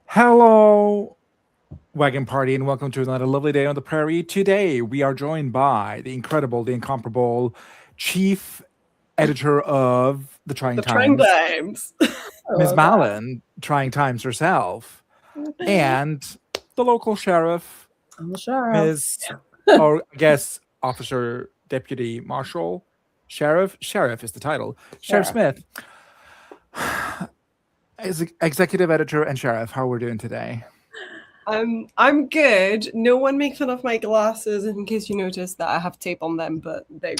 Hello, Wagon Party, and welcome to another lovely day on the prairie. Today, we are joined by the incredible, the incomparable chief editor of the Trying Times, Ms. Malin, Trying Times herself, and the local sheriff, I'm the sheriff. Ms. or I guess Officer Deputy Marshal Sheriff. Sheriff is the title. Sheriff Smith. As executive editor and sheriff, how we're doing today? I'm good. No one make fun of my glasses in case you noticed that I have tape on them, but they've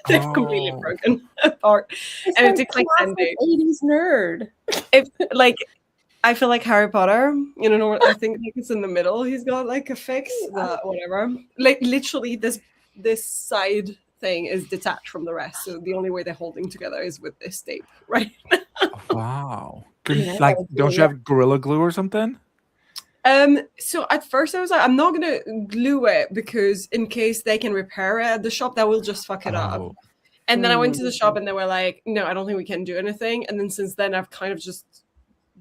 completely broken apart. And it takes like 10 days. 80s nerd. If I feel like Harry Potter, I think like it's in the middle. He's got like a fix, whatever. Like literally this side thing is detached from the rest. So the only way they're holding together is with this tape, right? Wow. Don't you have Gorilla Glue or something? So at first I was like, I'm not gonna glue it because in case they can repair it at the shop, that will just fuck it up. And then I went to the shop and they were like, no, I don't think we can do anything. And then since then I've kind of just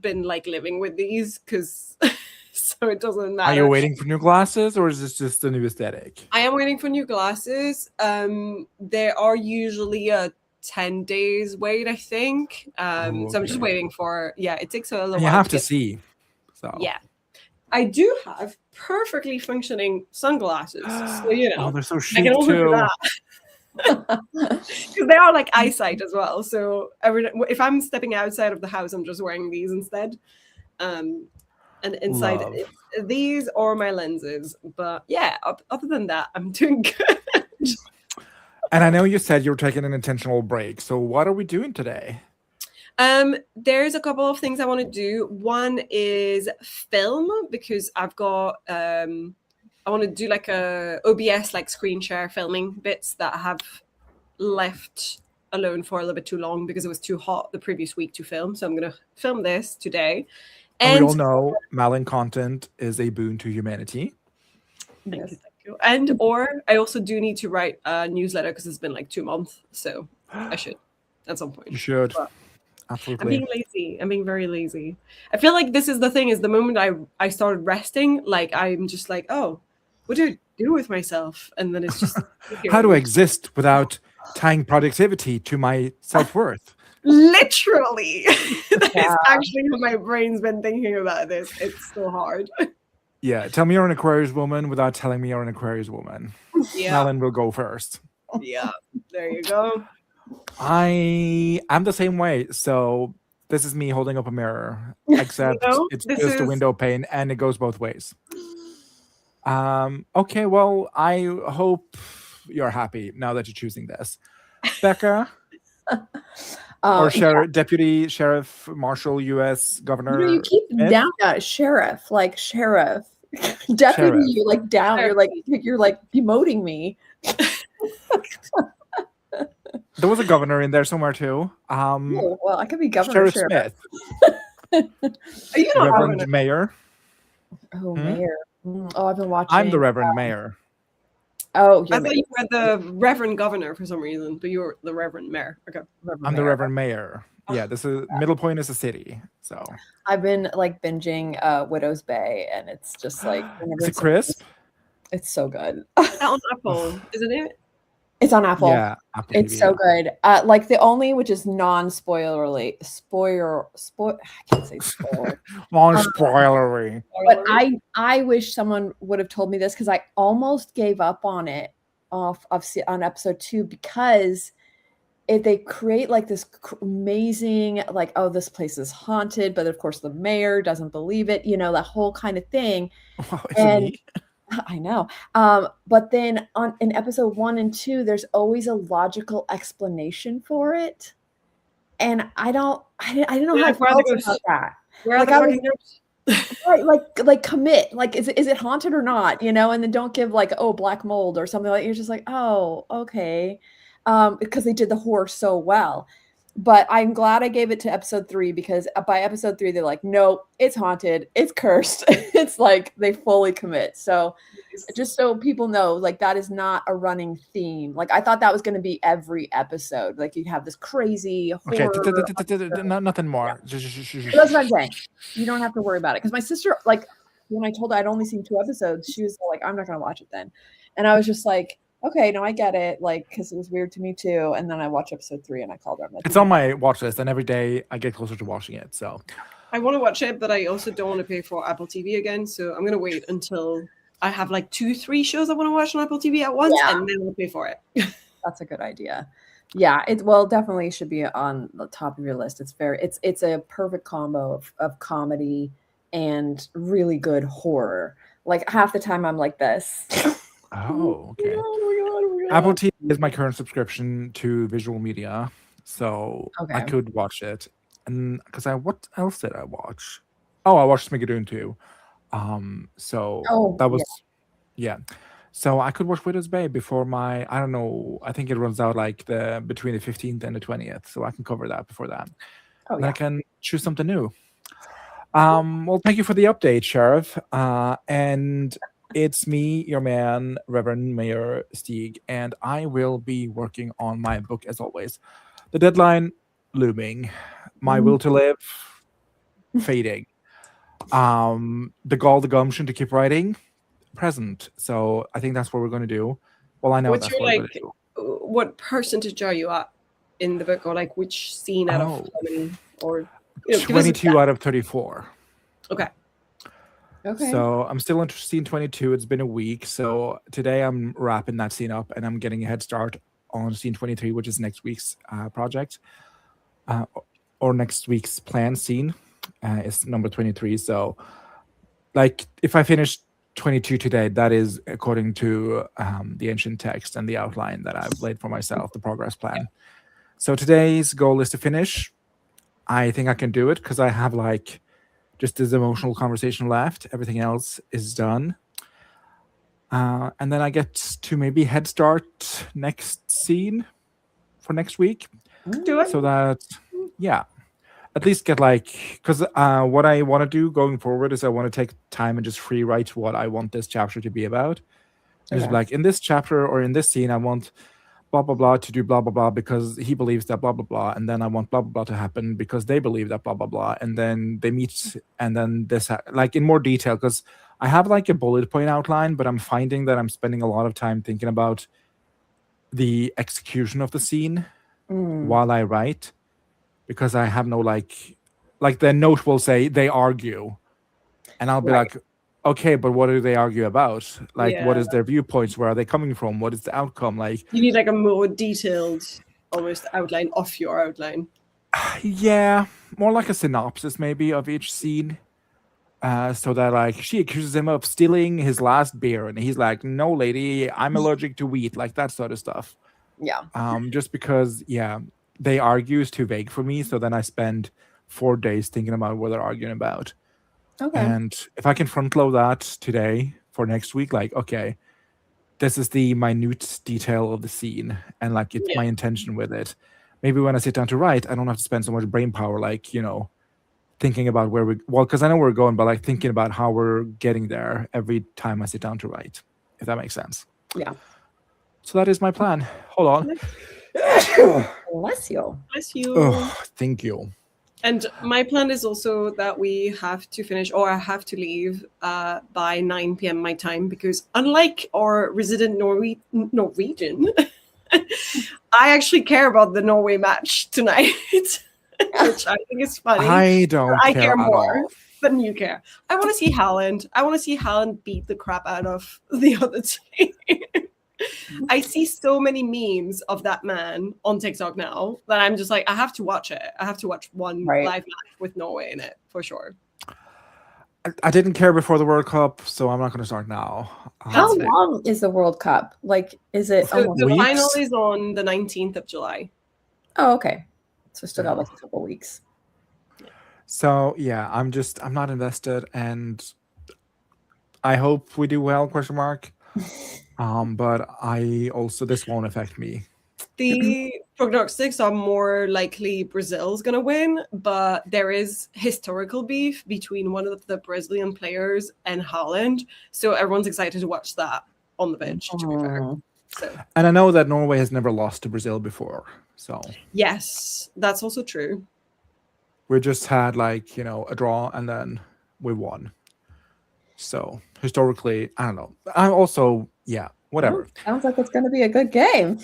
been like living with these because so it doesn't matter. Are you waiting for new glasses or is this just a new aesthetic? I am waiting for new glasses. There are usually a 10 days wait, I think. So I'm just waiting for it takes a little while. You have to see. So yeah. I do have perfectly functioning sunglasses. So they're so chic I can also too. do that. Because they are like eyesight as well. So if I'm stepping outside of the house, I'm just wearing these instead. And inside these or my lenses. But yeah, other than that, I'm doing good. And I know you said you were taking an intentional break. So what are we doing today? There's a couple of things I want to do. One is film because I've got I want to do like a OBS like screen share filming bits that I have left alone for a little bit too long because it was too hot the previous week to film. So I'm gonna film this today. And we all know Malin content is a boon to humanity. Thank you. And or I also do need to write a newsletter because it's been like 2 months. So I should at some point. You should. But absolutely. I'm being lazy. I'm being very lazy. I feel like this is the thing is the moment I started resting, like I'm just like, oh, what do I do with myself? And then it's just how do I exist without tying productivity to my self-worth? Literally. That is actually what my brain's been thinking about this. It's so hard. Yeah, tell me you're an Aquarius woman without telling me you're an Aquarius woman. Yeah. Malin will go first. Yeah, there you go. I am the same way. So this is me holding up a mirror, except it's just a window pane and it goes both ways. Okay, well, I hope you're happy now that you're choosing this. Becca? Or Deputy Sheriff Marshal U.S. Governor. You keep down sheriff, like sheriff. Deputy, you're like down. You're like demoting me. There was a governor in there somewhere too. Well, I could be governor. Sheriff Smith. Are you not Reverend governor? Mayor? Oh, Mayor. Oh, I've been watching. I'm the Reverend Mayor. Oh, I thought you were the Reverend Governor for some reason, but you were the Reverend Mayor. Okay. I'm the Reverend Mayor. Yeah, this is Middle Point is a city. So I've been like binging Widow's Bay, and it's just like is it crisp? It's so good. That on Apple, isn't it? It's on Apple. Yeah, Apple it's TV. So good. Like the only which is non-spoilerly, I can't say spoiler. Non-spoilery. But I wish someone would have told me this because I almost gave up on it on episode 2 because they create like this amazing like, oh, this place is haunted, but of course the mayor doesn't believe it, that whole kind of thing. Wow, and I know. But then in episode 1 and 2, there's always a logical explanation for it. And I don't know how I felt about that. Like commit, like is it haunted or not, and then don't give like, oh, black mold or something like. You're just like, oh, okay, because they did the horror so well. but I'm glad I gave it to episode 3 because by episode 3 they're like, no, it's haunted, it's cursed. It's like they fully commit. So just so people know, like that is not a running theme. Like I thought that was going to be every episode. Like you'd have this crazy Okay, horror. nothing more. That's what I'm saying. You don't have to worry about it. Because my sister, like, when I told her I'd only seen 2 episodes, she was like, I'm not going to watch it then. And I was just like, okay, no, I get it. Like, because it was weird to me too. And then I watched episode 3 and I called her. I'm like, It's on my watch list, and every day I get closer to watching it. So I want to watch it, but I also don't want to pay for Apple TV again. So I'm gonna wait until I have like 2-3 shows I want to watch on Apple TV at once, and then I'll pay for it. That's a good idea. Yeah, it well definitely should be on the top of your list. It's a perfect combo of comedy and really good horror. Like half the time I'm like this. oh, okay. Oh my God. Apple TV is my current subscription to visual media, so I Okay. could watch it. And because what else did I watch? Oh, I watched Smigadoon too. So Oh, that was yeah. So I could watch Widow's Bay before my I don't know. I think it runs out like between the 15th and the 20th, so I can cover that before that. Oh And I yeah. can choose something new. Well, thank you for the update, Sheriff. And it's me, your man, Reverend Mayor Stieg, and I will be working on my book as always. The deadline looming, my will to live fading. The gall, the gumption to keep writing, present. So I think that's what we're going to do. Well, I know What's that's your what we're going to do. what percentage are you at in the book, or like which scene out of how many, or give us a 22 out of 34. Okay. Okay. So I'm still in scene 22. It's been a week. So today I'm wrapping that scene up and I'm getting a head start on scene 23, which is next week's project or next week's planned scene. Is number 23. So, like, if I finish 22 today, that is according to the ancient text and the outline that I've laid for myself, the progress plan. So today's goal is to finish. I think I can do it because I have like just this emotional conversation left. Everything else is done. And then I get to maybe head start next scene for next week. Do it. So that, yeah, at least get like, because what I want to do going forward is I want to take time and just free write what I want this chapter to be about. And just be like, in this chapter or in this scene, I want blah blah blah to do blah blah blah because he believes that blah blah blah, and then I want blah blah blah to happen because they believe that blah blah blah, and then they meet, and then this like in more detail, because I have like a bullet point outline, but I'm finding that I'm spending a lot of time thinking about the execution of the scene while I write, because I have no like the note will say they argue, and I'll be like, okay, but what do they argue about? Like, what is their viewpoints? Where are they coming from? What is the outcome? Like, you need like a more detailed, almost outline of your outline. Yeah, more like a synopsis maybe of each scene. So that like she accuses him of stealing his last beer, and he's like, "No, lady, I'm allergic to wheat," like that sort of stuff. Yeah. Just because, they argue is too vague for me. So then I spend 4 days thinking about what they're arguing about. Okay. And if I can front load that today for next week, like, okay, this is the minute detail of the scene, and like it's my intention with it. Maybe when I sit down to write, I don't have to spend so much brain power, like, thinking about because I know where we're going, but like thinking about how we're getting there every time I sit down to write, if that makes sense. Yeah. So that is my plan. Hold on. Bless you. Bless you. Oh, thank you. And my plan is also that we have to finish, or I have to leave by 9 p.m. my time, because unlike our resident Norwegian, I actually care about the Norway match tonight, which I think is funny. I don't I care care at more all. than you care. I want to see Haaland. I want to see Haaland beat the crap out of the other team. I see so many memes of that man on TikTok now that I'm just like, I have to watch it. I have to watch one live match with Norway in it for sure. I didn't care before the World Cup, so I'm not going to start now. How long is the World Cup? Like, is it So almost the final is on the 19th of July. Oh, okay. So still got like a couple weeks. So yeah, I'm not invested, and I hope we do well, question mark. But I also, this won't affect me. The prognostics are more likely Brazil's going to win, but there is historical beef between one of the Brazilian players and Haaland. So everyone's excited to watch that on the bench, to be fair. So. And I know that Norway has never lost to Brazil before. So yes, that's also true. We just had like, a draw and then we won. So historically, I don't know. I'm also, whatever. Sounds like it's going to be a good game.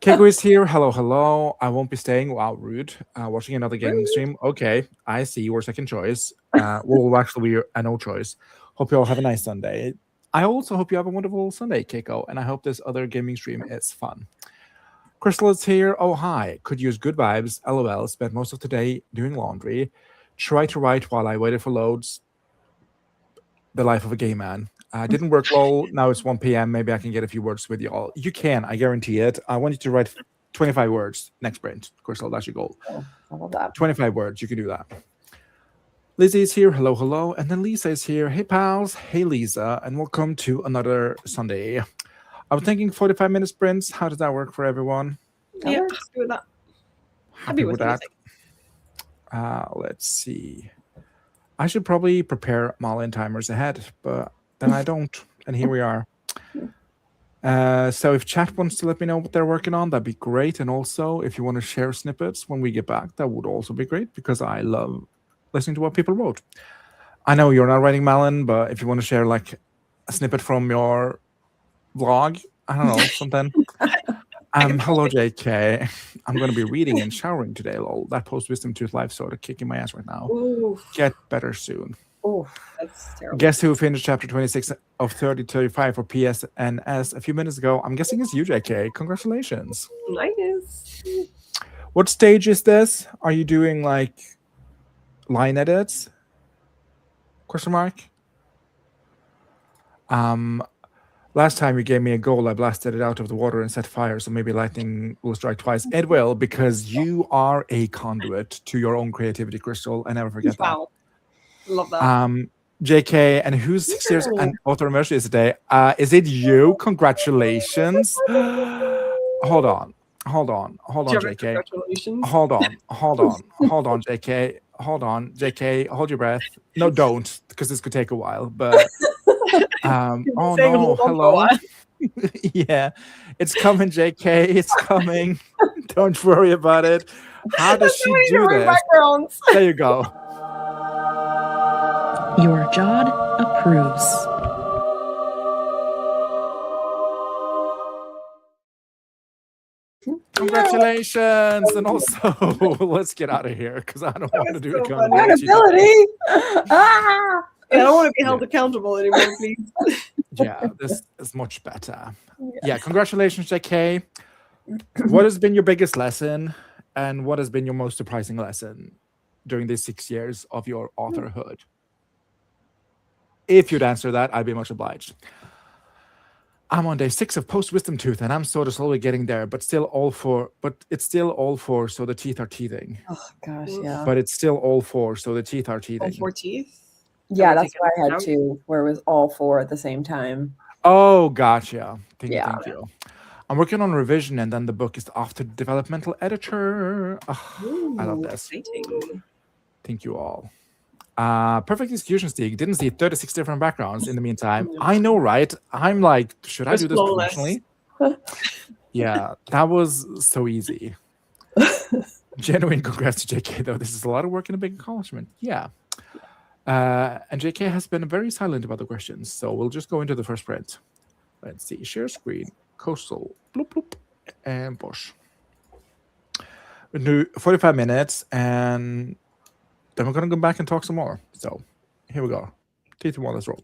Keiko is here. Hello, hello. I won't be staying. Wow, rude. Watching another gaming stream. Okay, I see your second choice. Well, actually, a no choice. Hope you all have a nice Sunday. I also hope you have a wonderful Sunday, Keiko, and I hope this other gaming stream is fun. Crystal is here. Oh, hi. Could use good vibes. LOL. Spent most of the day doing laundry. Try to write while I waited for loads. The life of a gay man. Didn't work well. Now it's 1 p.m. Maybe I can get a few words with you all. You can. I guarantee it. I want you to write 25 words next sprint. Crystal, that's your goal. I love that. 25 words. You can do that. Lizzie is here. Hello, hello. And then Lisa is here. Hey, pals. Hey, Lisa. And welcome to another Sunday. I was thinking 45-minute sprints. How does that work for everyone? Yeah, happy with that. Happy with that. Let's see. I should probably prepare Malin timers ahead, but then I don't. And here we are. So if chat wants to let me know what they're working on, that'd be great. And also, if you want to share snippets when we get back, that would also be great because I love listening to what people wrote. I know you're not writing Malin, but if you want to share like a snippet from your vlog, I don't know, something. Hello, JK. I'm going to be reading and showering today, lol. That post wisdom tooth life sort of kicking my ass right now. Oof. Get better soon. Oof, that's terrible. Guess who finished chapter 26 of 3035 for PSNS a few minutes ago? I'm guessing it's you, JK. Congratulations. Nice. What stage is this? Are you doing like line edits? Question mark. Last time you gave me a goal, I blasted it out of the water and set fire, so maybe lightning will strike twice. It will, because you are a conduit to your own creativity, Crystal. I never forget that. Love that. JK, and who's 6 years and author immersion is today? Is it you? Congratulations. Hold on, JK. Hold on, JK. Hold your breath. No, don't, because this could take a while, but oh no, hello. Yeah, it's coming, JK. It's coming. Don't worry about it. How does she do this? There you go. Your Jod approves. Congratulations, and also let's get out of here because I don't want to do accountability. I don't want to be held accountable anymore, please. Yeah, this is much better. Yes. Yeah, congratulations, JK. What has been your biggest lesson, and what has been your most surprising lesson during these 6 years of your authorhood? If you'd answer that, I'd be much obliged. I'm on day 6 of post wisdom tooth, and I'm sort of slowly getting there, but it's still all 4, so the teeth are teething. Oh gosh, yeah. But it's still all 4, so the teeth are teething. All 4 teeth? Yeah, that's why I had 2, where it was all 4 at the same time. Oh, gotcha. Thank you. I'm working on revision, and then the book is off to developmental editor. Oh, I love this. Exciting. Thank you all. Perfect execution, Steve. Didn't see 36 different backgrounds in the meantime. I know, right? I'm like, should I do this professionally? Yeah, that was so easy. Genuine congrats to JK, though. This is a lot of work and a big accomplishment. Yeah. And JK has been very silent about the questions, so we'll just go into the first print. Let's see. Share screen, coastal, bloop, bloop, and Bosch. We'll do 45 minutes, and then we're going to go back and talk some more. So here we go. 3, 2, 1, let's roll.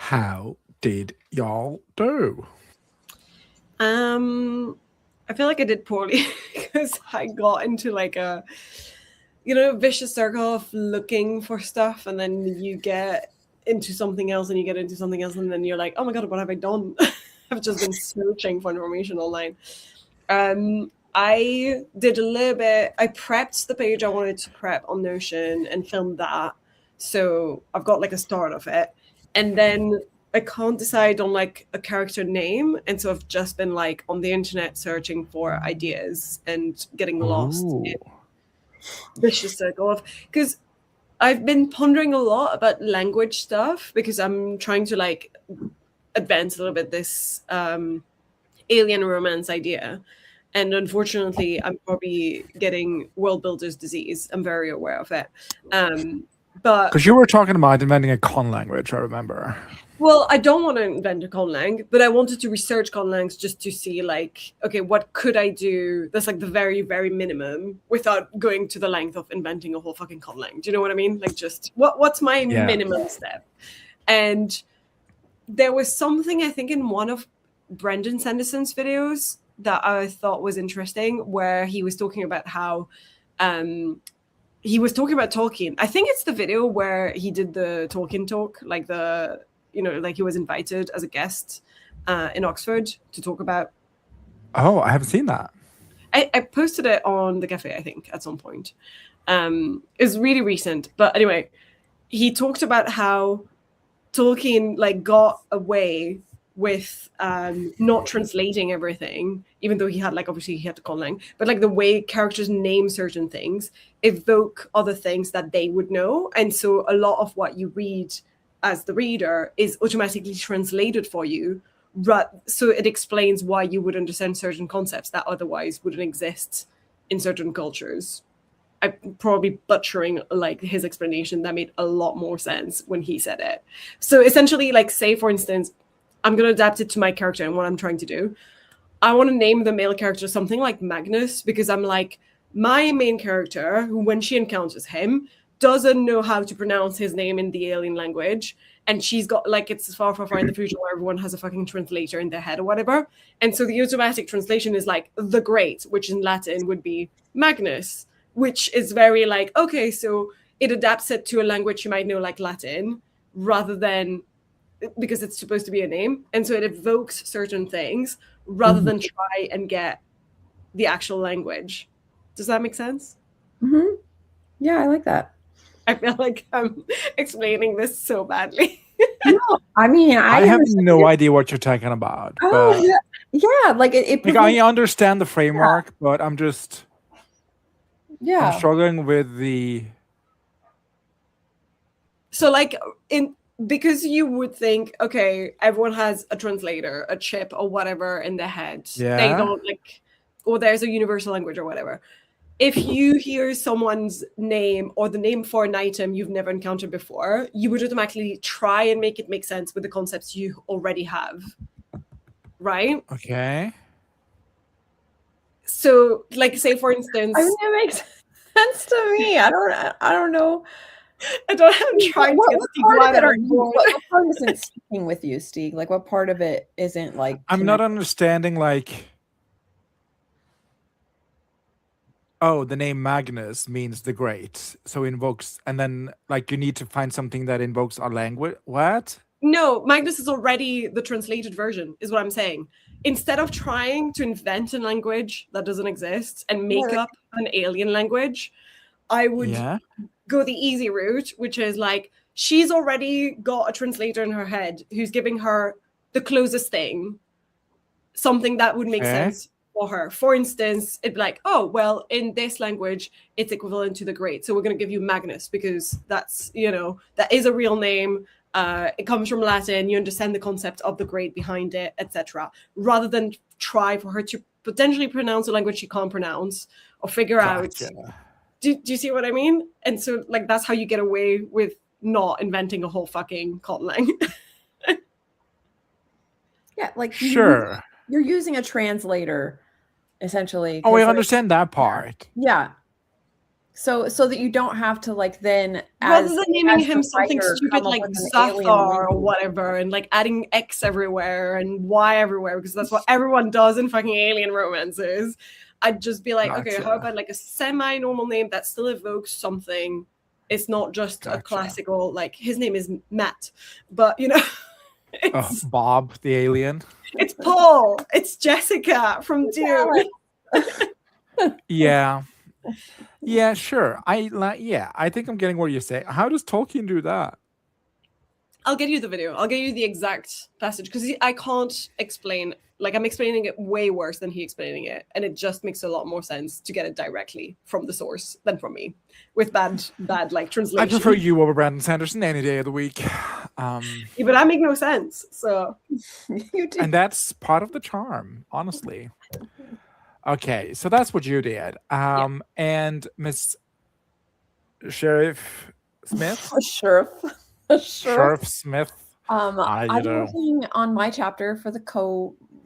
How did y'all do? I feel like I did poorly because I got into like a vicious circle of looking for stuff, and then you get into something else and you get into something else, and then you're like, oh my god, what have I done? I've just been searching for information online. I did a little bit. I prepped the page I wanted to prep on Notion and filmed that, so I've got like a start of it, and then I can't decide on like a character name, and so I've just been like on the internet searching for ideas and getting lost in vicious circle of, because I've been pondering a lot about language stuff because I'm trying to like advance a little bit this alien romance idea. And unfortunately, I'm probably getting world builder's disease. I'm very aware of it. But Because you were talking about inventing a con language, I remember. well, I don't want to invent a conlang, but I wanted to research conlangs just to see, like, okay, what could I do that's like the very, very minimum without going to the length of inventing a whole fucking conlang. Do you know what I mean? Like, just what's my minimum step? And there was something, I think, in one of Brendan Sanderson's videos that I thought was interesting, where he was talking about how he was talking about Tolkien. I think it's the video where he did the Tolkien talk, like like he was invited as a guest in Oxford to talk about. Oh, I haven't seen that. I posted it on the cafe, I think, at some point. It's really recent, but anyway, he talked about how Tolkien like got away with not translating everything, even though he had like obviously he had the conlang, but like the way characters name certain things evoke other things that they would know, and so a lot of what you read as the reader is automatically translated for you, so it explains why you would understand certain concepts that otherwise wouldn't exist in certain cultures. I'm probably butchering like his explanation that made a lot more sense when he said it. So essentially, like, say for instance, I'm going to adapt it to my character and what I'm trying to do. I want to name the male character something like Magnus, because I'm like, my main character, who when she encounters him, doesn't know how to pronounce his name in the alien language. And she's got like, it's far, far, far in the future where everyone has a fucking translator in their head or whatever. And so the automatic translation is like the Great, which in Latin would be Magnus, which is very like, okay, so it adapts it to a language you might know like Latin, rather than, because it's supposed to be a name. And so it evokes certain things rather than try and get the actual language. Does that make sense? Mm-hmm. Yeah, I like that. I feel like I'm explaining this so badly. No, I mean, I have no idea what you're talking about. Oh, yeah, like it like I understand the framework, but I'm just I'm struggling with the. So like because you would think, okay, everyone has a translator, a chip or whatever in their head. Yeah. They don't like, or there's a universal language or whatever. If you hear someone's name or the name for an item you've never encountered before, you would automatically try and make it make sense with the concepts you already have. Right? Okay. So, like, say for instance, I mean, it makes sense to me. I don't know. I'm trying to get what part isn't sticking with you, Stieg? Like, what part of it isn't like? I'm not understanding. Like, oh, the name Magnus means the Great, so invokes, and then like you need to find something that invokes our language. What? No, Magnus is already the translated version, is what I'm saying. Instead of trying to invent a language that doesn't exist and make up an alien language, I would go the easy route, which is like, she's already got a translator in her head who's giving her the closest thing, something that would make sense for her. For instance, it'd be like, oh, well, in this language, it's equivalent to the Great. So we're going to give you Magnus because that's, that is a real name. It comes from Latin. You understand the concept of the Great behind it, etc. Rather than try for her to potentially pronounce a language she can't pronounce or figure out. Do you see what I mean? And so, like, that's how you get away with not inventing a whole fucking conlang. Yeah, like sure, you're using a translator, essentially. Oh, I understand that part. Yeah. So that you don't have to like then rather than naming as him the something writer, stupid come up like with an alien Zathar or movie. whatever, and like adding X everywhere and Y everywhere, because that's what everyone does in fucking alien romances, I'd just be like, okay, how Gotcha. about like a semi-normal name that still evokes something? It's not just a Gotcha. classical, like his name is Matt, but you know, it's Bob the alien. it's Paul, it's Jessica from Dune. Yeah. Yeah, sure. I think I'm getting what you're saying. How does Tolkien do that? I'll get you the video. I'll get you the exact passage because I can't explain. Like I'm explaining it way worse than he explaining it, and it just makes a lot more sense to get it directly from the source than from me with bad like I translation. prefer you over Brandon Sanderson any day of the week. Yeah, but I make no sense. So You do. And that's part of the charm, honestly. Okay, so that's what you did. And Miss Sheriff Smith? Sheriff. Sheriff Smith. I'm you know. working on my chapter for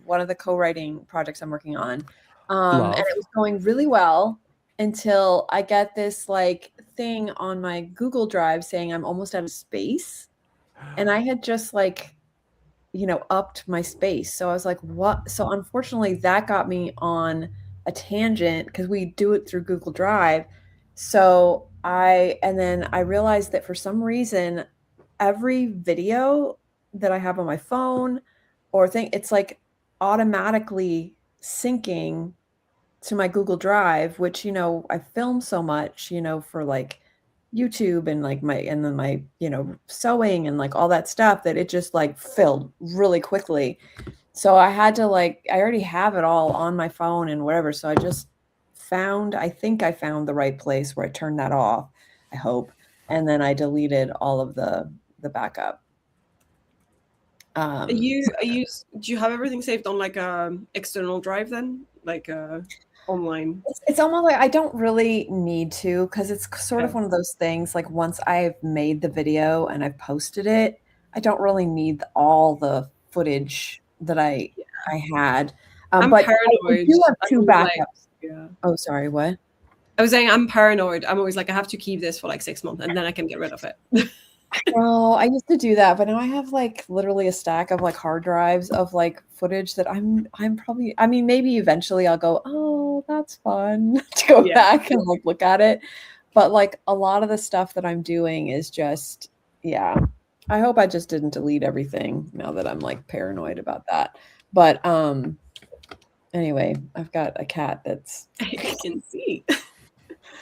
one of the co-writing projects I'm working on. And it was going really well until I get this like thing on my Google Drive saying I'm almost out of space. And I had just like, upped my space. So I was like, what? So unfortunately that got me on a tangent because we do it through Google Drive. And then I realized that for some reason, every video that I have on my phone or thing, it's like automatically syncing to my Google Drive, which, I film so much, for like YouTube and like my sewing and like all that stuff that it just like filled really quickly. So I had to I already have it all on my phone and whatever. So I think I found the right place where I turned that off, I hope. And then I deleted all of the backup. do you have everything saved on like a external drive then, like online? It's almost like I don't really need to because it's sort of one of those things. Like once I've made the video and I've posted it, I don't really need all the footage that I had. I'm but paranoid. I do have two backups. Yeah. Oh, sorry, what? I was saying I'm paranoid. I'm always like, I have to keep this for like 6 months and then I can get rid of it. Well, I used to do that, but now I have like literally a stack of like hard drives of like footage that I'm probably, I mean, maybe eventually I'll go, oh, that's fun to go back and like look at it. But like a lot of the stuff that I'm doing is just, I hope I just didn't delete everything now that I'm like paranoid about that. But anyway, I've got a cat that's I can see.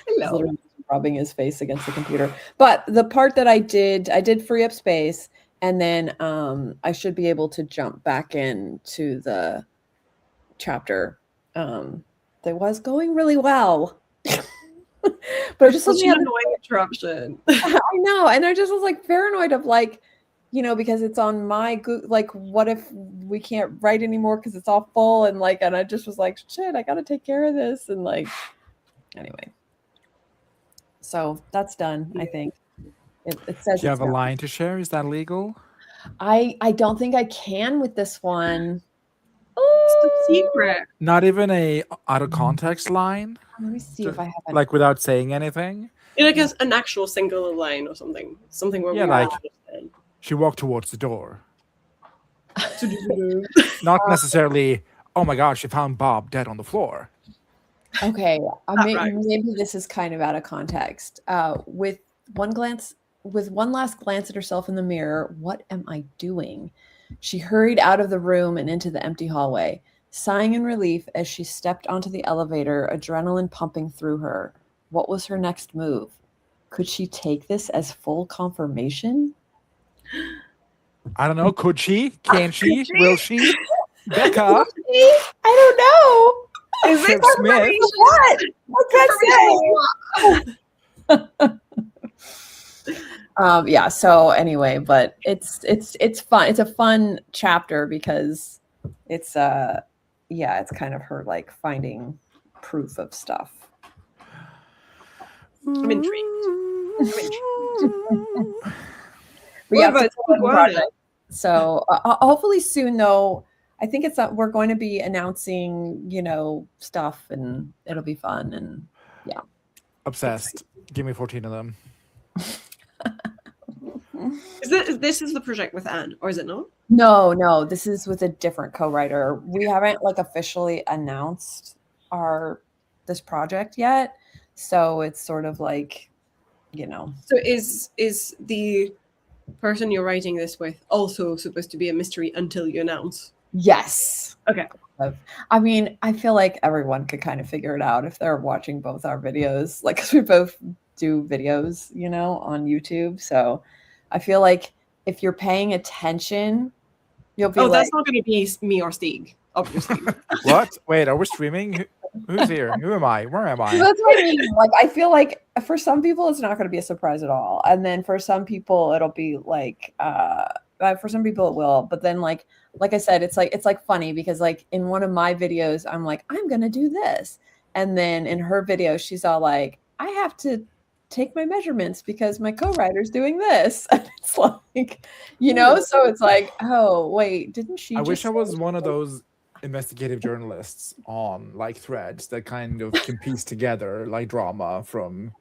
Hello. Literally rubbing his face against the computer. But the part that I did free up space, and then I should be able to jump back into the chapter that was going really well. But it just was an annoying interruption. I know, and I just was like paranoid of like, because it's on my like, what if we can't write anymore because it's all full, and I just was like, shit, I got to take care of this, and like, anyway. So that's done, I think. It says. Do you have a line to share? Is that legal? I don't think I can with this one. It's the secret. Not even a out of context line? Let me see if I have like without saying anything? Like an actual single line or something. Something where we like she walked towards the door. Not necessarily, oh my gosh, she found Bob dead on the floor. Okay, maybe this is kind of out of context. With one last glance at herself in the mirror, what am I doing? She hurried out of the room and into the empty hallway, sighing in relief as she stepped onto the elevator, adrenaline pumping through her. What was her next move? Could she take this as full confirmation? I don't know. Could she? Can she? Will she? Becca? I don't know. Is it Smith? What? What's that say? Yeah. So anyway, but it's fun. It's a fun chapter because it's it's kind of her like finding proof of stuff. I'm intrigued. So hopefully soon, though. I think we're going to be announcing, stuff, and it'll be fun, and yeah. Obsessed. Give me 14 of them. This is the project with Anne, or is it not? No, this is with a different co-writer. We haven't like officially announced this project yet, so it's sort of like, So is the person you're writing this with also supposed to be a mystery until you announce? Yes. Okay. I mean, I feel like everyone could kind of figure it out if they're watching both our videos, like, because we both do videos, on YouTube. So I feel like if you're paying attention, you'll be that's not going to be me or Stig, obviously. What? Wait, are we streaming? Who's here? Who am I? Where am I? That's what I mean. Like, I feel like for some people, it's not going to be a surprise at all. And then for some people, it'll be like, for some people it will. But then like I said, it's like funny because like in one of my videos, I'm like, I'm going to do this. And then in her video, she's all like, I have to take my measurements because my co-writer's doing this. And it's like, so it's like, oh, wait, didn't she? I wish I was one of those investigative journalists on like Threads that kind of can piece together like drama from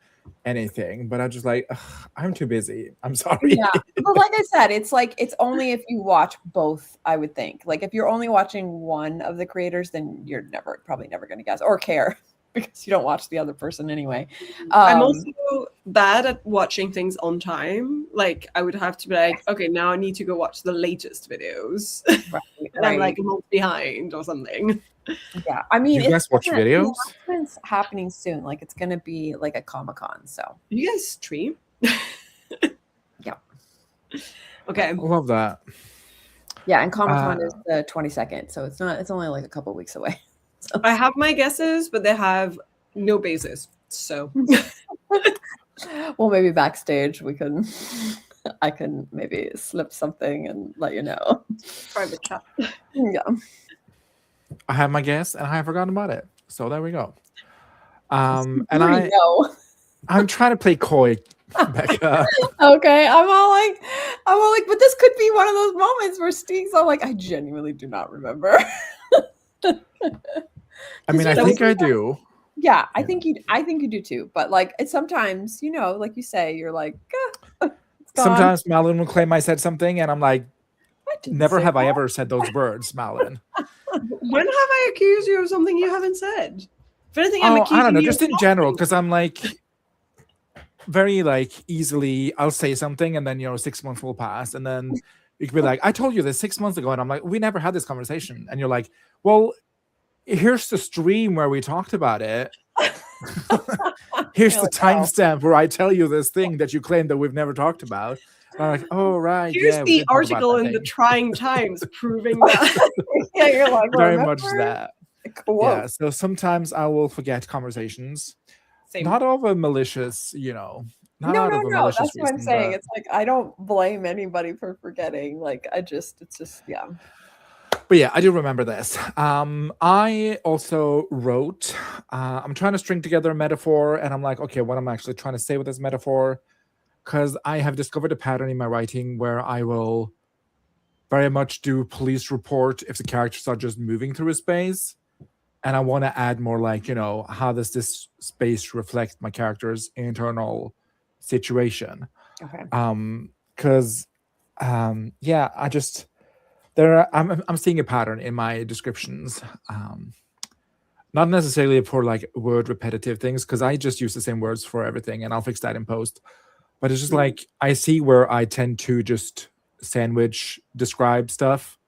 anything, but I'm just like, I'm too busy. I'm sorry. Yeah, but like I said, it's like it's only if you watch both. I would think like if you're only watching one of the creators, then you're probably never going to guess or care because you don't watch the other person anyway. I'm also bad at watching things on time. Like I would have to be like, okay, now I need to go watch the latest videos, and I'm like a month behind or something. Yeah, I mean, you guys watch videos? It's happening soon. Like it's gonna be like a Comic-Con. So you guys stream? Yeah. Okay. I love that. Yeah, and Comic-Con is the 22nd, so it's not. It's only like a couple weeks away. So. I have my guesses, but they have no basis. So, well, maybe backstage I can maybe slip something and let you know. Private chat. Yeah. I have my guess and I have forgotten about it. So there we go. And I'm trying to play coy, Becca. Okay, I'm all like, but this could be one of those moments where Stig's all like, I genuinely do not remember. I mean, I think I do. Yeah, I think you do too. But like, it's sometimes, like you say, you're like, sometimes Malin will claim I said something, and I'm like, never have I ever said those words, Malin. When have I accused you of something you haven't said? If anything, I'm accusing you. I don't know, just in general, because I'm like very like easily. I'll say something, and then 6 months will pass, and then you could be like, I told you this 6 months ago, and I'm like, we never had this conversation, and you're like, well, here's the stream where we talked about it. Here's the timestamp where I tell you this thing that you claim that we've never talked about. And I'm like, oh right. Here's the article in the Trying Times proving that. Yeah, you're like, very much that. Cool. Yeah. So sometimes I will forget conversations. Same. Not of a malicious, not out of a malicious that's what I'm reason, saying. but... It's like I don't blame anybody for forgetting. Like it's just yeah. But yeah, I do remember this. I also wrote, I'm trying to string together a metaphor, and I'm like, okay, what am I actually trying to say with this metaphor? Because I have discovered a pattern in my writing where I will very much do police report if the characters are just moving through a space. And I want to add more like, how does this space reflect my character's internal situation? Okay. Because, yeah, I'm seeing a pattern in my descriptions. Not necessarily for like word repetitive things, because I just use the same words for everything, and I'll fix that in post. But it's just like I see where I tend to just sandwich describe stuff,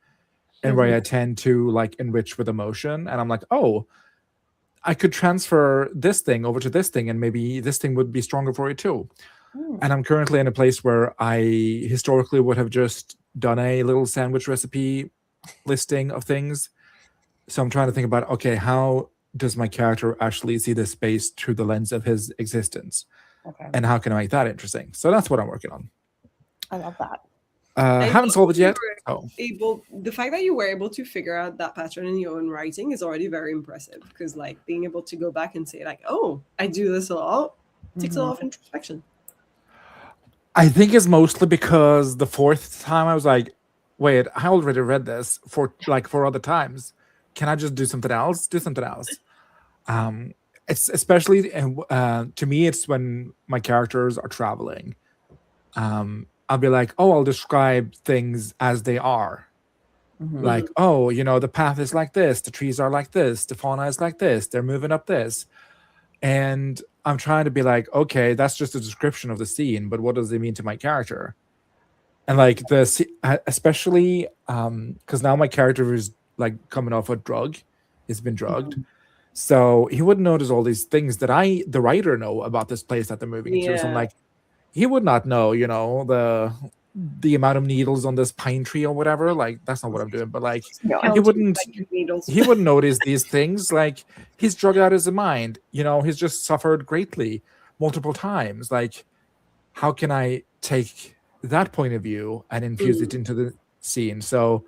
and where I tend to like enrich with emotion. And I'm like, oh, I could transfer this thing over to this thing, and maybe this thing would be stronger for it too. And I'm currently in a place where I historically would have just done a little sandwich recipe listing of things. So I'm trying to think about, okay, how does my character actually see this space through the lens of his existence? Okay. And how can I make that interesting? So that's what I'm working on. I love that. Haven't solved it yet. The fact that you were able to figure out that pattern in your own writing is already very impressive, because like being able to go back and say like, oh, I do this a lot, takes a lot of introspection. I think it's mostly because the fourth time I was like, wait, I already read this for 4 other times. Can I just do something else? it's especially to me, it's when my characters are traveling. I'll be like, oh, I'll describe things as they are. Like, oh, the path is like this, the trees are like this, the fauna is like this, they're moving up this. And I'm trying to be like, okay, that's just a description of the scene, but what does it mean to my character? And like especially because now my character is like coming off a drug, he's been drugged, so he wouldn't notice all these things that the writer, know about this place that they're moving to. So I'm like, he would not know, the amount of needles on this pine tree or whatever. Like, that's not what I'm doing. But like, he wouldn't notice these things. Like, he's drugged out of his mind. He's just suffered greatly multiple times. Like, how can I take that point of view and infuse it into the scene? So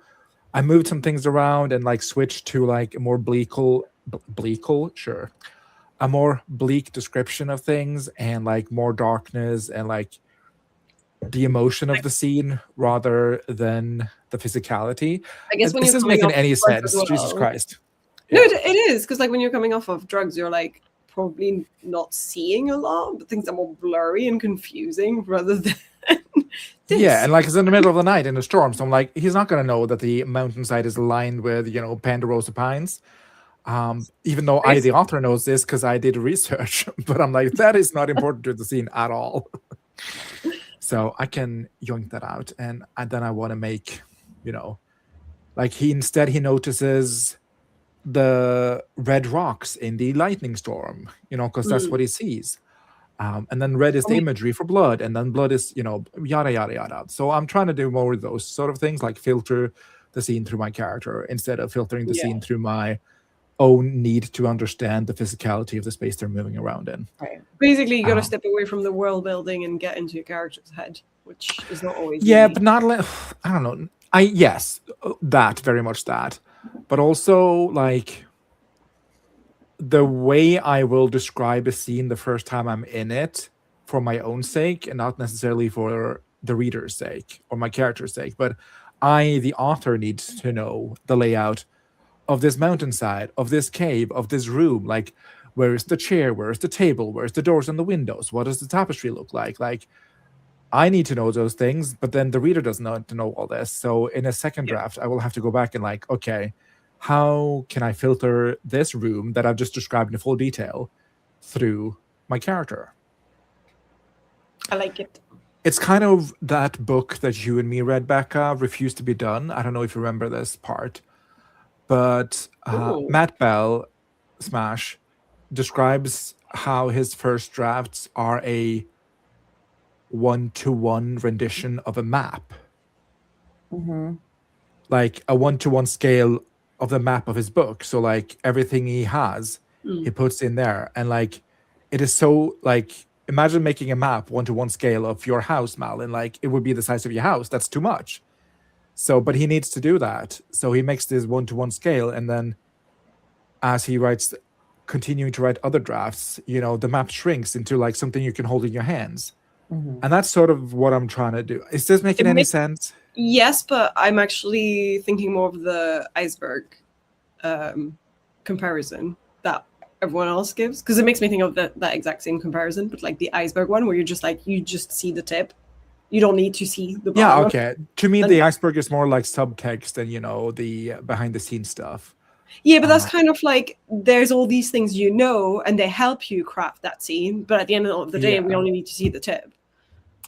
I moved some things around and like switched to like a more sure, a more bleak description of things, and like more darkness and like the emotion of the scene rather than the physicality. I guess when this you're isn't coming making off any drugs sense. as well. Jesus Christ. No, it is, because like when you're coming off of drugs, you're like probably not seeing a lot, but things are more blurry and confusing rather than this. Yeah, and like it's in the middle of the night in a storm, so I'm like, he's not going to know that the mountainside is lined with Ponderosa pines. Even though I, the author, knows this because I did research, but I'm like, that is not important to the scene at all. So I can yoink that out, and then I want to make, like he notices the red rocks in the lightning storm, because that's what he sees. And then red is the imagery for blood, and then blood is, yada, yada, yada. So I'm trying to do more of those sort of things, like filter the scene through my character instead of filtering the scene through my own need to understand the physicality of the space they're moving around in. Right. Basically, you got to step away from the world building and get into your character's head, which is not always easy. But not I don't know. Yes, that very much that, but also like the way I will describe a scene the first time I'm in it for my own sake, and not necessarily for the reader's sake or my character's sake, but the author, needs to know the layout of this mountainside, of this cave, of this room. Like, where is the chair? Where is the table? Where's the doors and the windows? What does the tapestry look like? Like, I need to know those things, but then the reader doesn't know to know all this. So in a second draft, I will have to go back and like, okay, how can I filter this room that I've just described in full detail through my character? I like it. It's kind of that book that you and me read, Becca, Refused to be Done. I don't know if you remember this part. But Matt Bell, Smash, describes how his first drafts are a one-to-one rendition of a map. Like a one-to-one scale of the map of his book. So like everything he has, he puts in there. And like, it is so like, imagine making a map one-to-one scale of your house, Mal, and like, it would be the size of your house. That's too much. So, but he needs to do that. So he makes this one-to-one scale, and then as he writes, continuing to write other drafts, the map shrinks into like something you can hold in your hands. And that's sort of what I'm trying to do. Is this making any sense? Yes, but I'm actually thinking more of the iceberg comparison that everyone else gives, because it makes me think of that exact same comparison, but like the iceberg one, where you're just like, you just see the tip. You don't need to see the bottom. Yeah, okay. To me, the iceberg is more like subtext than, the behind-the-scenes stuff. Yeah, but that's kind of like, there's all these things and they help you craft that scene, but at the end of the day, we only need to see the tip.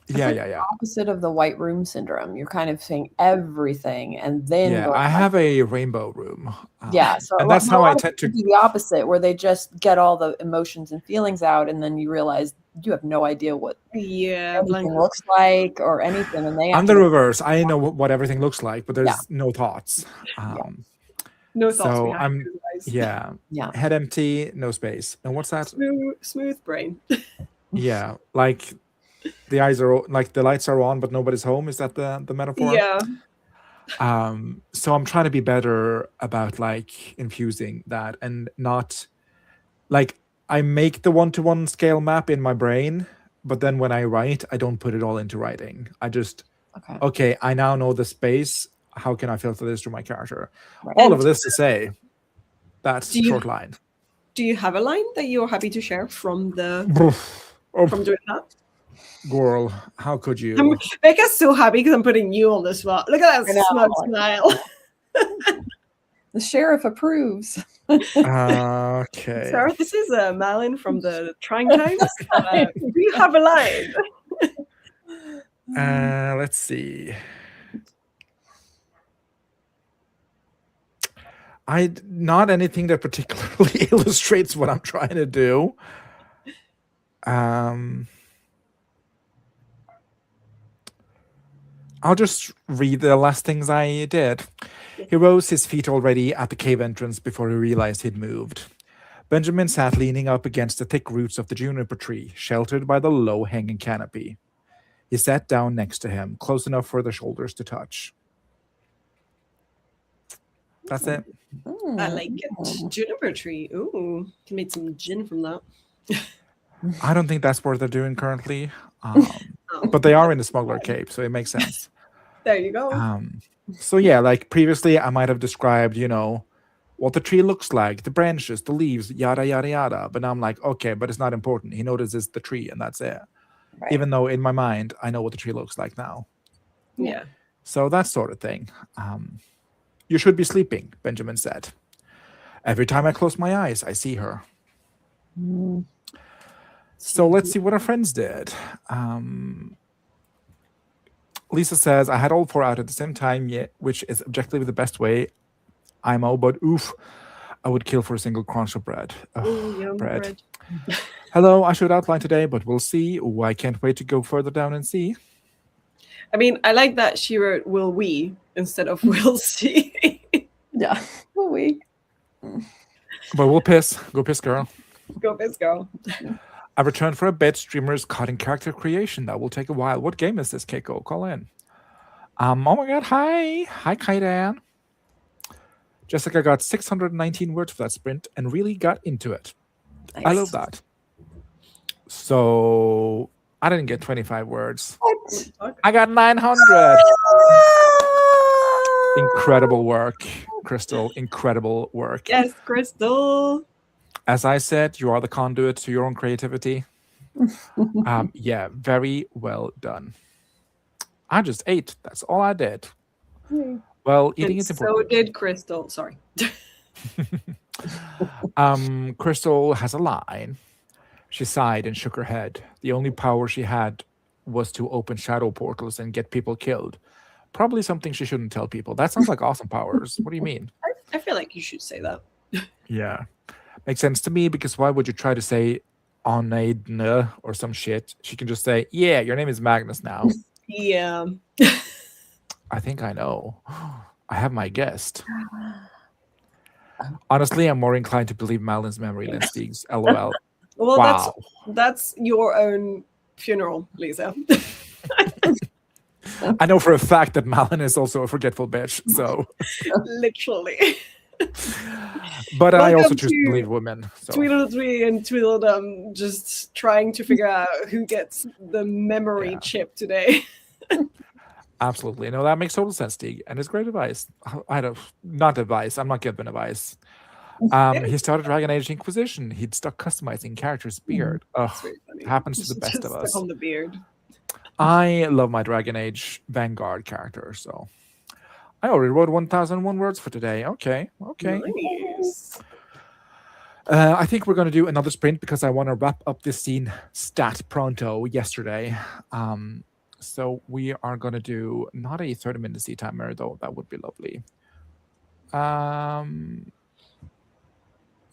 Yeah. Opposite of the white room syndrome. You're kind of saying everything, and then I have a rainbow room. So and that's how I tend to do the opposite, where they just get all the emotions and feelings out, and then you realize you have no idea what everything looks like or anything. And I'm the reverse. I know what everything looks like, but there's no thoughts. No thoughts. So I'm head empty, no space. And what's that? Smooth brain. Yeah, like the eyes are like the lights are on, but nobody's home. Is that the metaphor? Yeah. So I'm trying to be better about like infusing that, and not like I make the one-to-one scale map in my brain, but then when I write, I don't put it all into writing. I just okay, I now know the space. How can I filter this through my character? Right. All of this to say, that's short line. do you have a line that you're happy to share from Oh, from doing that? girl, how could you? Becca's so happy because I'm putting you on the spot. Look at I that know. smug smile. The sheriff approves. Okay. Sarah, this is Malin from the Trying Times. Do you have a line? Let's see. Not anything that particularly illustrates what I'm trying to do. I'll just read the last things I did. He rose his feet already at the cave entrance before he realized he'd moved. Benjamin sat leaning up against the thick roots of the juniper tree, sheltered by the low-hanging canopy. He sat down next to him, close enough for their shoulders to touch. That's it. I like it. Juniper tree. Ooh, can make some gin from that. I don't think that's what they're doing currently. But they are in the smuggler cave, so it makes sense. There you go. So yeah, like previously I might have described, what the tree looks like, the branches, the leaves, yada, yada, yada. But now I'm like, okay, but it's not important. He notices the tree and that's it. Right. Even though in my mind, I know what the tree looks like now. Yeah. So that sort of thing. You should be sleeping, Benjamin said. Every time I close my eyes, I see her. So let's see what our friends did. Lisa says, I had all 4 out at the same time, which is objectively the best way. IMO, but oof, I would kill for a single crunch of bread. Ooh, yum, bread. Hello, I should outline today, but we'll see. Ooh, I can't wait to go further down and see. I mean, I like that she wrote "will we" instead of "we'll see." Yeah, will we? But we'll piss. Go piss, girl. Go piss, girl. I returned for a bit. Streamers caught in character creation. That will take a while. What game is this, Keiko? Call in. Oh my god, hi. Hi, Kaidan. Jessica got 619 words for that sprint and really got into it. Nice. I love that. So I didn't get 25 words. What? I got 900. Incredible work, Crystal. Incredible work. Yes, Crystal. As I said, you are the conduit to your own creativity. Yeah, very well done. I just ate. That's all I did. Well, eating is important. So did Crystal. Sorry. Crystal has a line. She sighed and shook her head. The only power she had was to open shadow portals and get people killed. Probably something she shouldn't tell people. That sounds like awesome powers. What do you mean? I feel like you should say that. Yeah. Makes sense to me because why would you try to say Onaidna or some shit? She can just say, yeah, your name is Magnus now. Yeah. I think I know. I have my guest. Honestly, I'm more inclined to believe Malin's memory than Stig's. LOL. Well, Wow. that's your own funeral, Lisa. I know for a fact that Malin is also a forgetful bitch, so. Literally. But I also Welcome choose to to believe women. So. Tweedledee and Tweedledum just trying to figure out who gets the memory chip today. Absolutely. No, that makes total sense, Stig. And it's great advice. Not advice. I'm not giving advice. He started Dragon Age Inquisition. He'd stuck customizing character's beard. Happens to the best of us. On the beard. I love my Dragon Age Vanguard character, so I already wrote 1,001 words for today. Okay. Nice. I think we're going to do another sprint because I want to wrap up this scene stat pronto yesterday. So we are going to do not a 30-minute seat timer, though. That would be lovely.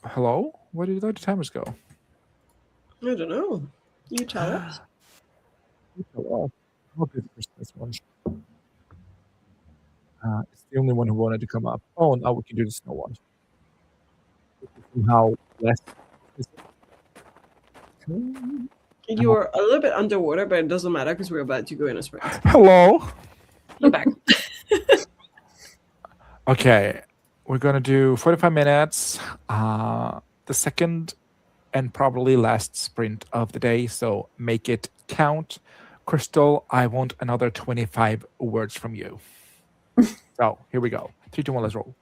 Hello? Where did the timers go? I don't know. You tell us. Hello. I'll do the Christmas one. It's the only one who wanted to come up. Oh, now we can do the snow one. Somehow less. You're a little bit underwater, but it doesn't matter because we're about to go in a sprint. Hello. You're back. Okay, we're gonna do 45 minutes. The second and probably last sprint of the day, so make it count. Crystal, I want another 25 words from you. So here we go. 3, 2, 1, let's roll.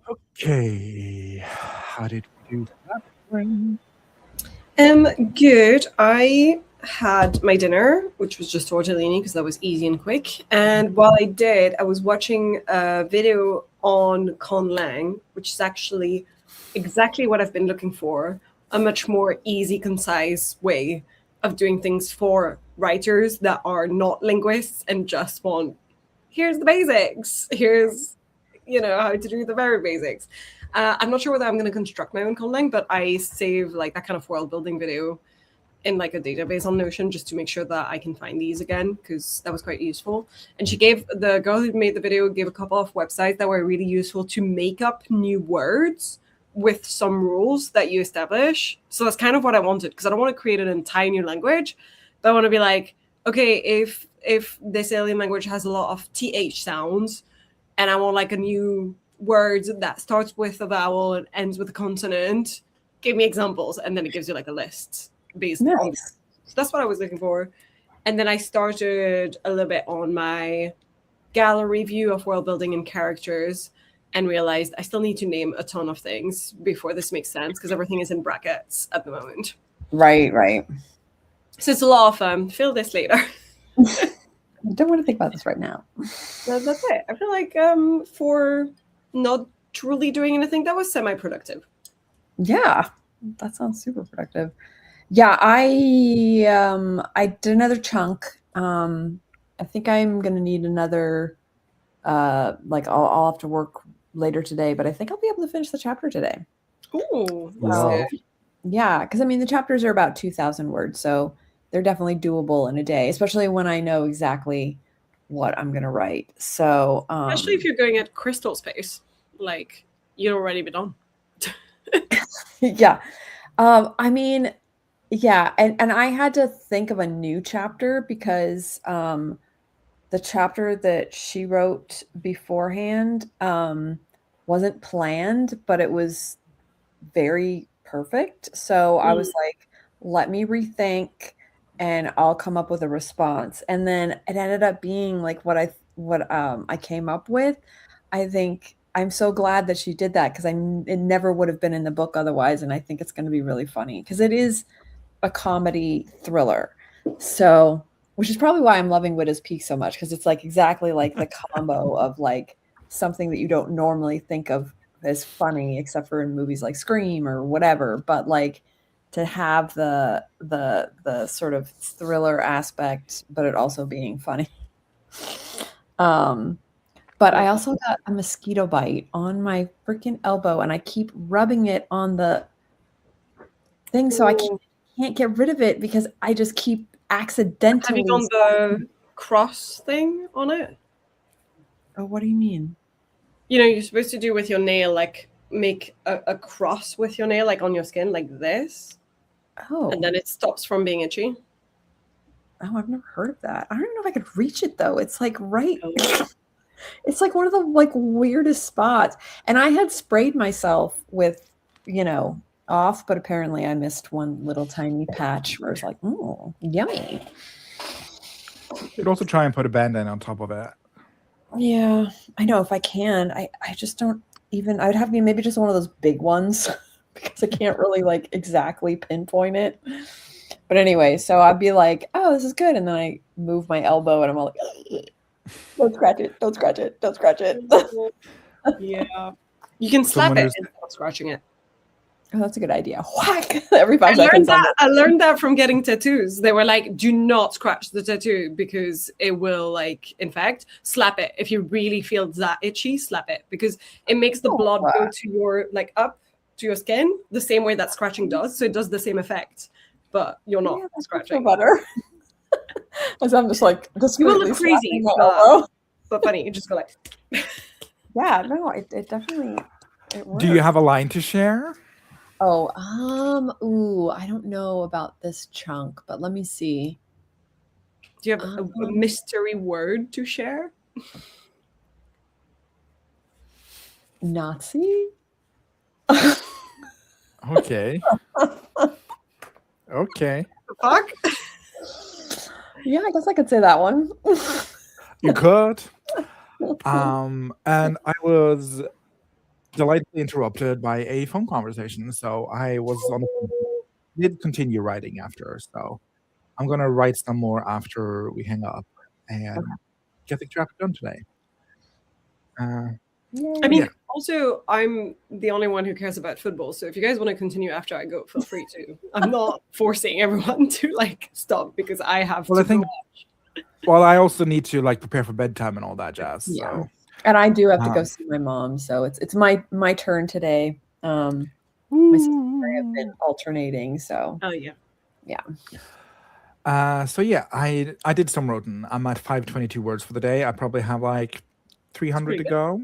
Okay. How did we do that one? Good. I had my dinner, which was just tortellini because that was easy and quick. And while I did, I was watching a video on conlang, which is actually exactly what I've been looking for, a much more easy, concise way of doing things for writers that are not linguists and just want, here's the basics. Here's, how to do the very basics. I'm not sure whether I'm going to construct my own conlang, but I save like that kind of world building video in like a database on Notion just to make sure that I can find these again, because that was quite useful. And the girl who made the video gave a couple of websites that were really useful to make up new words with some rules that you establish. So that's kind of what I wanted, because I don't want to create an entire new language, but I want to be like, okay, if this alien language has a lot of th sounds, and I want like a new word that starts with a vowel and ends with a consonant, give me examples, and then it gives you like a list based on that. So that's what I was looking for. And then I started a little bit on my gallery view of world building and characters, and realized I still need to name a ton of things before this makes sense, because everything is in brackets at the moment. Right. So it's a lot of fill this later. I don't want to think about this right now. That's it. I feel like for not truly doing anything, that was semi-productive. Yeah, that sounds super productive. Yeah, I did another chunk. I think I'm gonna need another. Like I'll have to work later today, but I think I'll be able to finish the chapter today. Ooh, Wow. Yeah, because I mean the chapters are about 2,000 words, so they're definitely doable in a day, especially when I know exactly what I'm gonna write. So especially if you're going at crystal space, like you'd already be done. yeah. I mean, yeah, and I had to think of a new chapter because the chapter that she wrote beforehand wasn't planned, but it was very perfect. So I was like, let me rethink and I'll come up with a response. And then it ended up being like what I came up with. I think I'm so glad that she did that because it never would have been in the book otherwise. And I think it's going to be really funny because it is a comedy thriller. So, which is probably why I'm loving Widow's Peak so much, because it's like exactly like the combo of like something that you don't normally think of as funny, except for in movies like Scream or whatever. But like to have the sort of thriller aspect, but it also being funny. But I also got a mosquito bite on my freaking elbow, and I keep rubbing it on the thing, so I can't get rid of it because I just keep accidentally. Have you done the cross thing on it? Oh, what do you mean? You're supposed to do with your nail, like make a cross with your nail, like on your skin, like this. Oh. And then it stops from being itchy. Oh, I've never heard of that. I don't even know if I could reach it though. It's like right. It's like one of the like weirdest spots. And I had sprayed myself with, off, but apparently I missed one little tiny patch where it's like, oh, yummy. You could also try and put a band-aid on top of it. Yeah, I know if I can. I just don't even. I would have to be maybe just one of those big ones because I can't really like exactly pinpoint it. But anyway, so I'd be like, oh, this is good. And then I move my elbow and I'm all like, don't scratch it, don't scratch it, don't scratch it. Yeah. You can slap it and stop scratching it. Oh, that's a good idea. Whack every 5 seconds. I learned that from getting tattoos. They were like, do not scratch the tattoo because it will like infect. Slap it. If you really feel that itchy, slap it because it makes the blood go to your up to your skin the same way that scratching does. So it does the same effect, but you're not scratching. Better. As I'm just like you will look crazy, but funny. You just go like. Yeah, no, it definitely. It works. Do you have a line to share? Oh, I don't know about this chunk, but let me see. Do you have a mystery word to share? Nazi? Okay. Okay. Fuck? Yeah, I guess I could say that one. You could. And I was delightfully interrupted by a phone conversation. So I was on did continue writing after. So I'm gonna write some more after we hang up and get the chapter done today. I mean, Yeah. also, I'm the only one who cares about football. So if you guys want to continue after I go, feel free to. I'm not forcing everyone to like stop because I have Well, to I think. watch. Well, I also need to like prepare for bedtime and all that jazz. Yeah. So. And I do have to go Um, see my mom, so it's my turn today. My sister and I have been alternating, so Oh yeah. So yeah, I did some writing. I'm at 522 words for the day. I probably have like 300 pretty to good. go.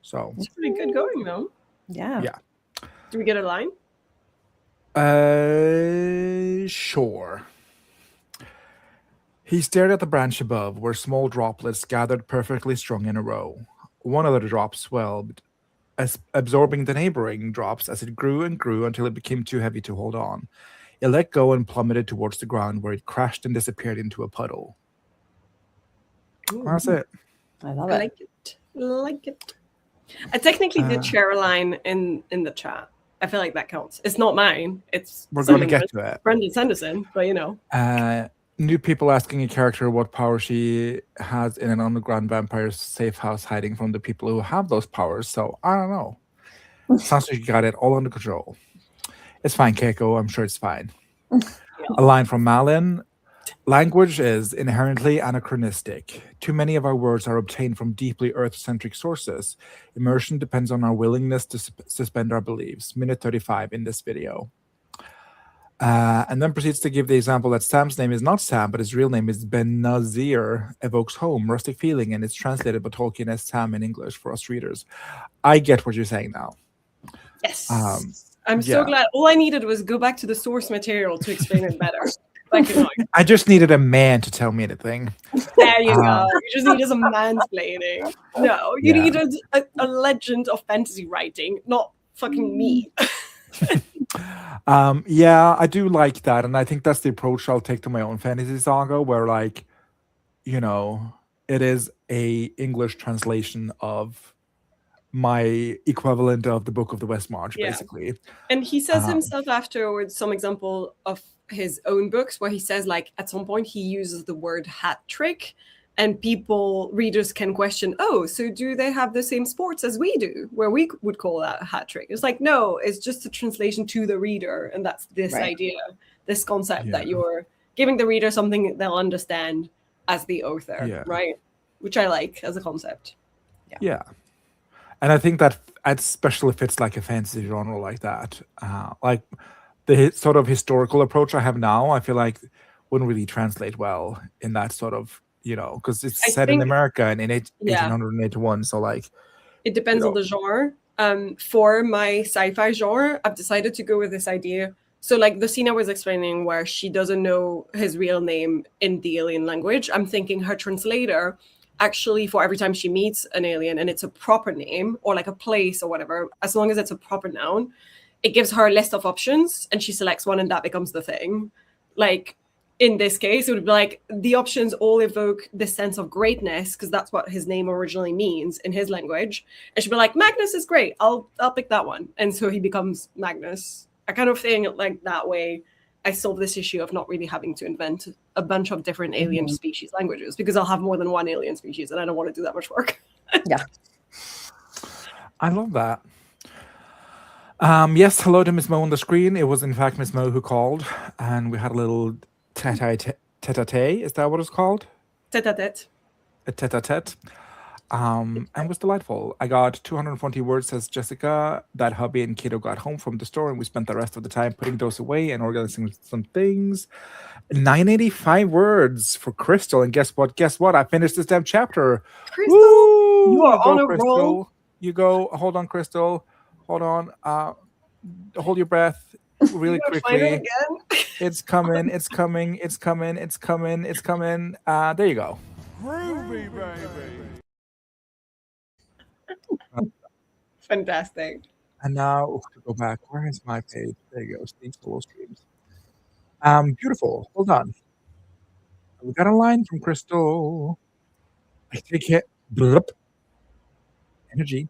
So It's pretty good going though. yeah. yeah. Do we get a line? Sure. He stared at the branch above, where small droplets gathered perfectly strung in a row. One of the drops swelled, absorbing the neighboring drops as it grew and grew until it became too heavy to hold on. It let go and plummeted towards the ground, where it crashed and disappeared into a puddle. That's it. I love I it. like it. Like it. I technically did share a line in the chat. I feel like that counts. It's not mine. It's We're going to someone get to it. Brendan Sanderson, but you know. New people asking a character what power she has in an underground vampire safe house, hiding from the people who have those powers. So I don't know. Sounds like you got it all under control. It's fine, Keiko. I'm sure it's fine. A line from Malin. Language is inherently anachronistic. Too many of our words are obtained from deeply Earth-centric sources. Immersion depends on our willingness to suspend our beliefs. Minute 35 in this video. And then proceeds to give the example that Sam's name is not Sam, but his real name is Ben Nazir, evokes home, rustic feeling, and it's translated by Tolkien as Sam in English for us readers. I get what you're saying now. Yes. yeah. I'm so glad. All I needed was go back to the source material to explain it better. Like, you know, I just needed a man to tell me anything. there you go. You just needed some mansplaining. No, you needed a legend of fantasy writing, not fucking me. Yeah, I do like that, and I think that's the approach I'll take to my own fantasy saga, where like, you know, it is a English translation of my equivalent of the Book of the West March, basically. And he says himself afterwards some example of his own books where he says like at some point he uses the word hat trick, and readers can question, oh, so do they have the same sports as we do, where we would call that a hat trick? It's like, no, it's just a translation to the reader, and that's this idea, this concept that you're giving the reader something they'll understand as the author, right? Which I like as a concept. Yeah. And I think that especially fits like a fantasy genre like that. Like the sort of historical approach I have now, I feel like wouldn't really translate well in that sort of, you know, because it's set in America and in 1881. So like, it depends on the genre. For my sci-fi genre, I've decided to go with this idea. So like the scene I was explaining where she doesn't know his real name in the alien language, I'm thinking her translator actually, for every time she meets an alien and it's a proper name or like a place or whatever, as long as it's a proper noun, it gives her a list of options and she selects one and that becomes the thing. Like in this case, it would be like the options all evoke this sense of greatness because that's what his name originally means in his language. And she'd be like, Magnus is great. I'll pick that one. And so he becomes Magnus. I kind of think like that way I solve this issue of not really having to invent a bunch of different alien species languages, because I'll have more than one alien species and I don't want to do that much work. I love that. Yes, hello to Miss Mo on the screen. It was in fact Miss Mo who called, and we had a little tete-a-tete. Is that what it's called? Tete-a-tete. A tete-a-tete. And was delightful. I got 240 words, says Jessica. That hubby and kiddo got home from the store, and we spent the rest of the time putting those away and organizing some things. 985 words for Crystal, and guess what? I finished this damn chapter. Crystal, woo! you are on a Crystal. roll. You go. Hold on, Crystal. Hold on. Hold your breath really quickly. It's coming. It's coming. It's coming. It's coming. It's coming. There you go. Groovy, baby. Fantastic. And now to go back, where is my page? There you go. Steve Solo Streams. Beautiful. Hold on. We got a line from Crystal. I take it. Blup. Energy.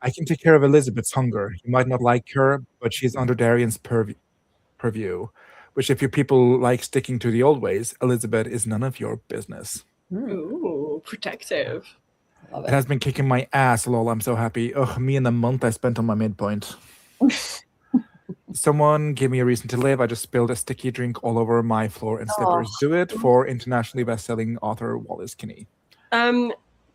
I can take care of Elizabeth's hunger. You might not like her, but she's under Darian's purview, which if you people like sticking to the old ways, Elizabeth is none of your business. Ooh, protective. Love It it. has been kicking my ass, lol. I'm so happy. Ugh, me and the month I spent on my midpoint. Someone give me a reason to live. I just spilled a sticky drink all over my floor and slippers. Do it for internationally best-selling author Wallace Kinney.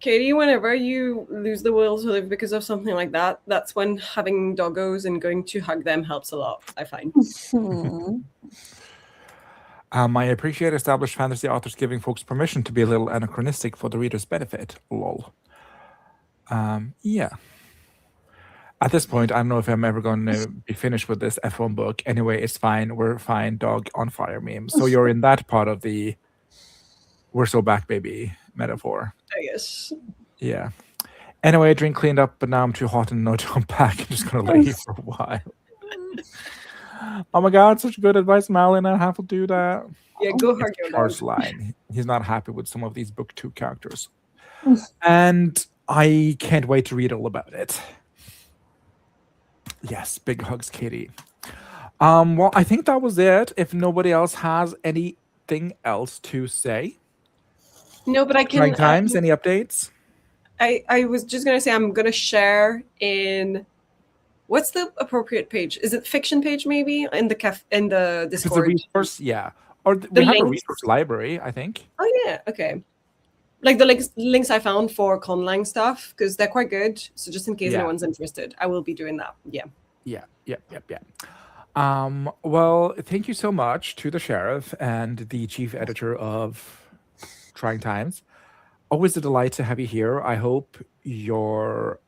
Katie, whenever you lose the will to live because of something like that, that's when having doggos and going to hug them helps a lot, I find. I appreciate established fantasy authors giving folks permission to be a little anachronistic for the reader's benefit. Lol. Yeah. At this point, I don't know if I'm ever going to be finished with this F1 book. Anyway, it's fine. We're fine. Dog on fire meme. So you're in that part of the "we're so back, baby" metaphor. I guess. Yeah. Anyway, drink cleaned up, but now I'm too hot and no to unpack. I'm just going to lay here for a while. Oh my God, such good advice, Malin. I have to do that. Yeah, go hug your dog. Charles line. He's not happy with some of these book 2 characters. And I can't wait to read all about it. Yes, big hugs, Katie. Well, I think that was it. If nobody else has anything else to say. No, but I Trying can. times, any updates? I was just gonna say I'm gonna share in. What's the appropriate page? Is it fiction page maybe in the If it's a Discord? resource, yeah. Or we have a links. resource library, I think. Oh yeah, okay. Like the links I found for conlang stuff because they're quite good. So just in case Yeah. anyone's interested, I will be doing that. Yeah. Yeah. Well, thank you so much to the sheriff and the chief editor of Trying Times. Always a delight to have you here. I hope your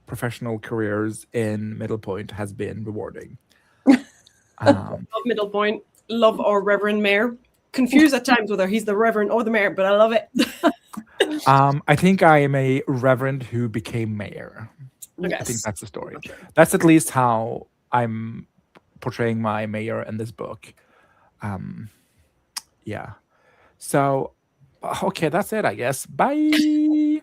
professional careers in Middle Point has been rewarding. Love Middle Point. Love our Reverend Mayor. Confused at times whether he's the Reverend or the Mayor, but I love it. I think I am a reverend who became mayor. Yes. I think that's the story. That's at least how I'm portraying my mayor in this book. Yeah. So, okay, that's it, I guess. Bye.